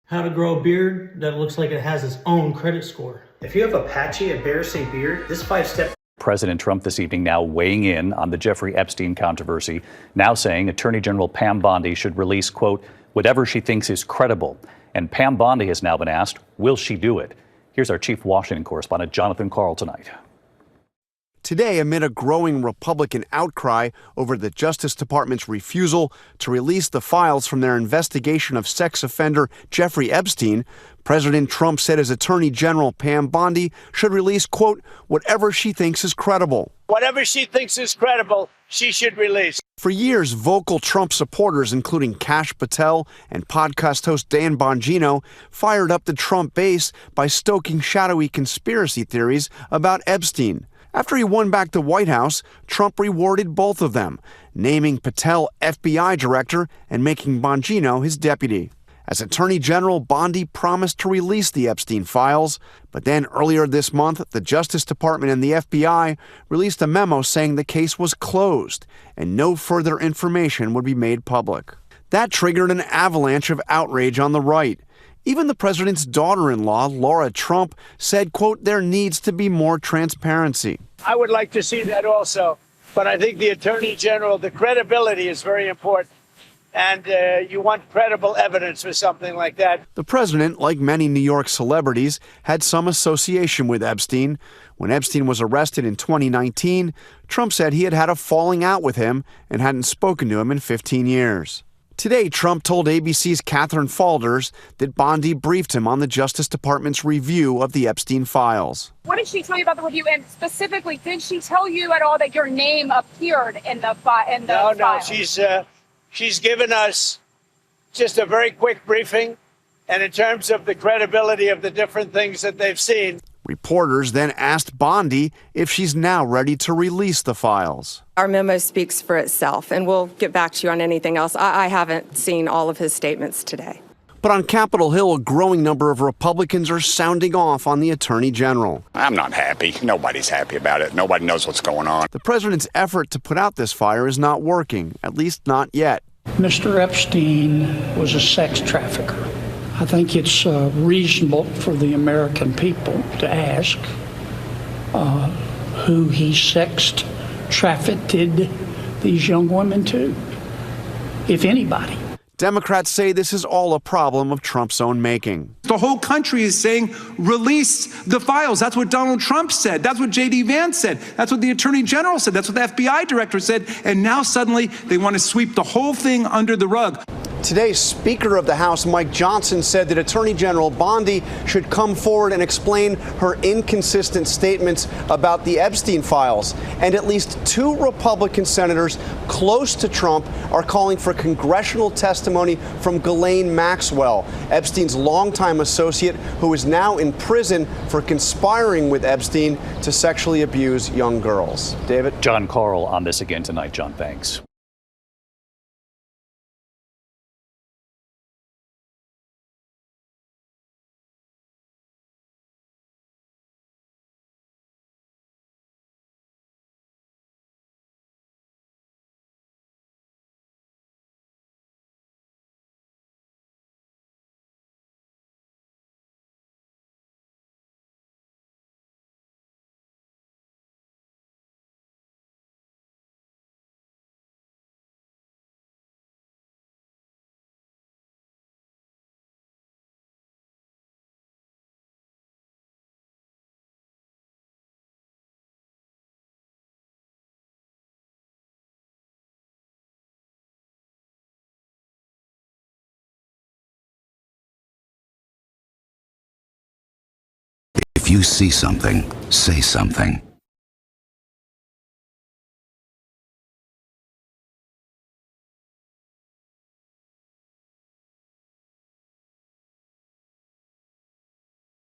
How to grow a beard that looks like it has its own credit score. If you have a patchy, embarrassing beard, this 5-step. President Trump this evening now weighing in on the Jeffrey Epstein controversy, now saying Attorney General Pam Bondi should release, quote, whatever she thinks is credible. And Pam Bondi has now been asked, will she do it? Here's our chief Washington correspondent, Jonathan Karl, tonight. Today, amid a growing Republican outcry over the Justice Department's refusal to release the files from their investigation of sex offender Jeffrey Epstein, President Trump said his Attorney General Pam Bondi should release, quote, whatever she thinks is credible. Whatever she thinks is credible, she should release. For years, vocal Trump supporters, including Kash Patel and podcast host Dan Bongino, fired up the Trump base by stoking shadowy conspiracy theories about Epstein. After he won back the White House, Trump rewarded both of them, naming Patel FBI director and making Bongino his deputy. As Attorney General, Bondi promised to release the Epstein files, but then earlier this month, the Justice Department and the FBI released a memo saying the case was closed and no further information would be made public. That triggered an avalanche of outrage on the right. Even the president's daughter-in-law, Laura Trump, said, quote, there needs to be more transparency. I would like to see that also, but I think the Attorney General, the credibility is very important, and you want credible evidence for something like that. The president, like many New York celebrities, had some association with Epstein. When Epstein was arrested in 2019, Trump said he had had a falling out with him and hadn't spoken to him in 15 years. Today, Trump told ABC's Catherine Falders that Bondi briefed him on the Justice Department's review of the Epstein files. What did she tell you about the review? And specifically, did she tell you at all that your name appeared in the file? No, she's given us just a very quick briefing, and in terms of the credibility of the different things that they've seen. Reporters then asked Bondi if she's now ready to release the files. Our memo speaks for itself, and we'll get back to you on anything else. I haven't seen all of his statements today. But on Capitol Hill, a growing number of Republicans are sounding off on the Attorney General. I'm not happy. Nobody's happy about it. Nobody knows what's going on. The president's effort to put out this fire is not working, at least not yet. Mr. Epstein was a sex trafficker. I think it's reasonable for the American people to ask who he sexed, trafficked these young women to, if anybody. Democrats say this is all a problem of Trump's own making. The whole country is saying, release the files. That's what Donald Trump said. That's what J.D. Vance said. That's what the Attorney General said. That's what the FBI director said. And now suddenly they want to sweep the whole thing under the rug. Today, Speaker of the House Mike Johnson said that Attorney General Bondi should come forward and explain her inconsistent statements about the Epstein files. And at least 2 Republican senators close to Trump are calling for congressional testimony from Ghislaine Maxwell, Epstein's longtime associate, who is now in prison for conspiring with Epstein to sexually abuse young girls. David? John Karl on this again tonight. John, thanks. If you see something, say something.